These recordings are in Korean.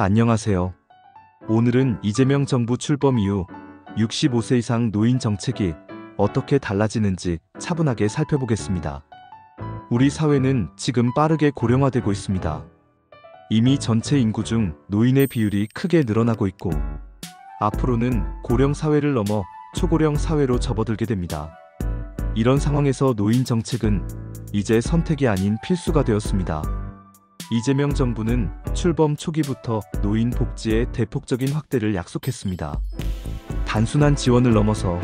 안녕하세요. 오늘은 이재명 정부 출범 이후 65세 이상 노인 정책이 어떻게 달라지는지 차분하게 살펴보겠습니다. 우리 사회는 지금 빠르게 고령화되고 있습니다. 이미 전체 인구 중 노인의 비율이 크게 늘어나고 있고, 앞으로는 고령 사회를 넘어 초고령 사회로 접어들게 됩니다. 이런 상황에서 노인 정책은 이제 선택이 아닌 필수가 되었습니다. 이재명 정부는 출범 초기부터 노인 복지의 대폭적인 확대를 약속했습니다. 단순한 지원을 넘어서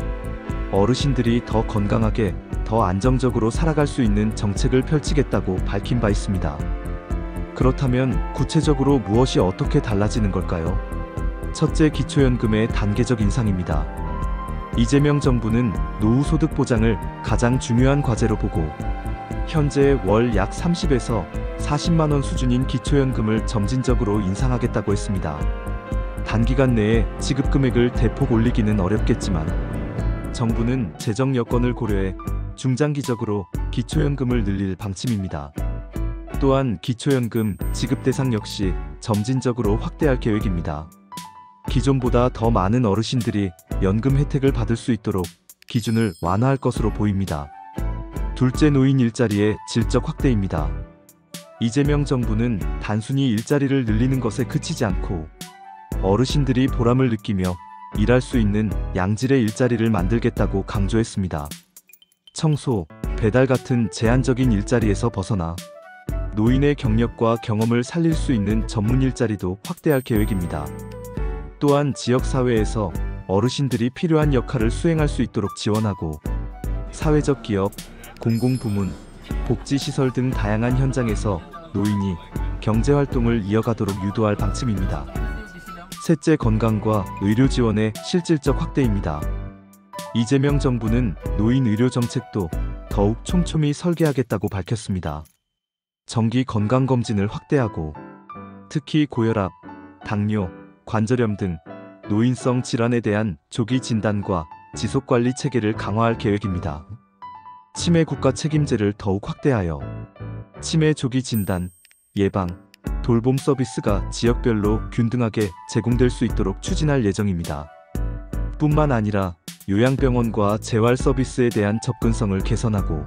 어르신들이 더 건강하게, 더 안정적으로 살아갈 수 있는 정책을 펼치겠다고 밝힌 바 있습니다. 그렇다면 구체적으로 무엇이 어떻게 달라지는 걸까요? 첫째, 기초연금의 단계적 인상입니다. 이재명 정부는 노후 소득 보장을 가장 중요한 과제로 보고, 현재 월 약 30에서 40만 원 수준인 기초연금을 점진적으로 인상하겠다고 했습니다. 단기간 내에 지급 금액을 대폭 올리기는 어렵겠지만, 정부는 재정 여건을 고려해 중장기적으로 기초연금을 늘릴 방침입니다. 또한 기초연금 지급 대상 역시 점진적으로 확대할 계획입니다. 기존보다 더 많은 어르신들이 연금 혜택을 받을 수 있도록 기준을 완화할 것으로 보입니다. 둘째, 노인 일자리의 질적 확대입니다. 이재명 정부는 단순히 일자리를 늘리는 것에 그치지 않고 어르신들이 보람을 느끼며 일할 수 있는 양질의 일자리를 만들겠다고 강조했습니다. 청소, 배달 같은 제한적인 일자리에서 벗어나 노인의 경력과 경험을 살릴 수 있는 전문 일자리도 확대할 계획입니다. 또한 지역사회에서 어르신들이 필요한 역할을 수행할 수 있도록 지원하고, 사회적 기업, 공공부문, 복지시설 등 다양한 현장에서 노인이 경제활동을 이어가도록 유도할 방침입니다. 셋째, 건강과 의료 지원의 실질적 확대입니다. 이재명 정부는 노인 의료 정책도 더욱 촘촘히 설계하겠다고 밝혔습니다. 정기 건강검진을 확대하고, 특히 고혈압, 당뇨, 관절염 등 노인성 질환에 대한 조기 진단과 지속관리 체계를 강화할 계획입니다. 치매 국가 책임제를 더욱 확대하여 치매 조기 진단, 예방, 돌봄 서비스가 지역별로 균등하게 제공될 수 있도록 추진할 예정입니다. 뿐만 아니라 요양병원과 재활 서비스에 대한 접근성을 개선하고,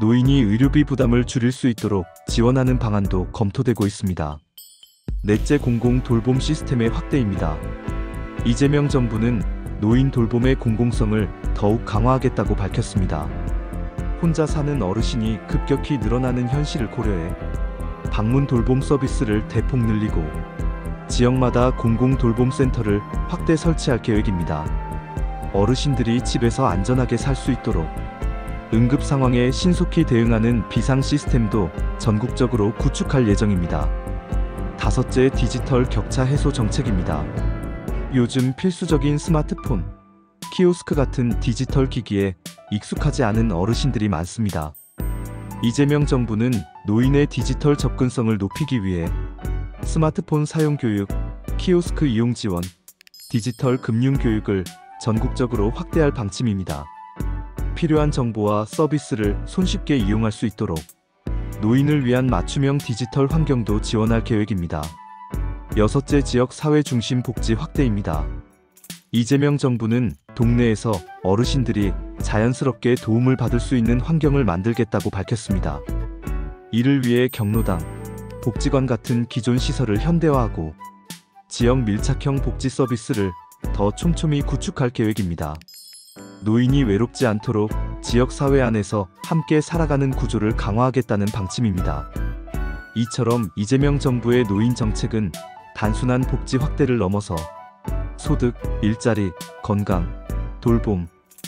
노인이 의료비 부담을 줄일 수 있도록 지원하는 방안도 검토되고 있습니다. 넷째, 공공 돌봄 시스템의 확대입니다. 이재명 정부는 노인 돌봄의 공공성을 더욱 강화하겠다고 밝혔습니다. 혼자 사는 어르신이 급격히 늘어나는 현실을 고려해 방문 돌봄 서비스를 대폭 늘리고, 지역마다 공공 돌봄 센터를 확대 설치할 계획입니다. 어르신들이 집에서 안전하게 살 수 있도록 응급 상황에 신속히 대응하는 비상 시스템도 전국적으로 구축할 예정입니다. 다섯째, 디지털 격차 해소 정책입니다. 요즘 필수적인 스마트폰, 키오스크 같은 디지털 기기에 익숙하지 않은 어르신들이 많습니다. 이재명 정부는 노인의 디지털 접근성을 높이기 위해 스마트폰 사용 교육, 키오스크 이용 지원, 디지털 금융 교육을 전국적으로 확대할 방침입니다. 필요한 정보와 서비스를 손쉽게 이용할 수 있도록 노인을 위한 맞춤형 디지털 환경도 지원할 계획입니다. 여섯째, 지역 사회 중심 복지 확대입니다. 이재명 정부는 동네에서 어르신들이 자연스럽게 도움을 받을 수 있는 환경을 만들겠다고 밝혔습니다. 이를 위해 경로당, 복지관 같은 기존 시설을 현대화하고 지역 밀착형 복지 서비스를 더 촘촘히 구축할 계획입니다. 노인이 외롭지 않도록 지역사회 안에서 함께 살아가는 구조를 강화하겠다는 방침입니다. 이처럼 이재명 정부의 노인 정책은 단순한 복지 확대를 넘어서 소득, 일자리, 건강, 돌봄,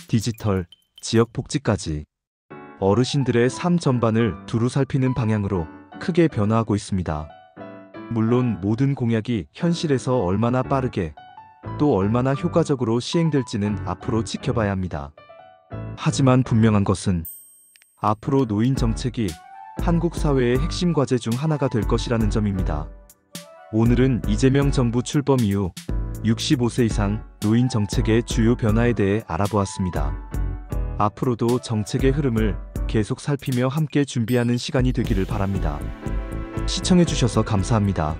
디지털, 지역 복지까지 어르신들의 삶 전반을 두루 살피는 방향으로 크게 변화하고 있습니다. 물론 모든 공약이 현실에서 얼마나 빠르게 또 얼마나 효과적으로 시행될지는 앞으로 지켜봐야 합니다. 하지만 분명한 것은 앞으로 노인 정책이 한국 사회의 핵심 과제 중 하나가 될 것이라는 점입니다. 오늘은 이재명 정부 출범 이후 65세 이상 노인 정책의 주요 변화에 대해 알아보았습니다. 앞으로도 정책의 흐름을 계속 살피며 함께 준비하는 시간이 되기를 바랍니다. 시청해주셔서 감사합니다.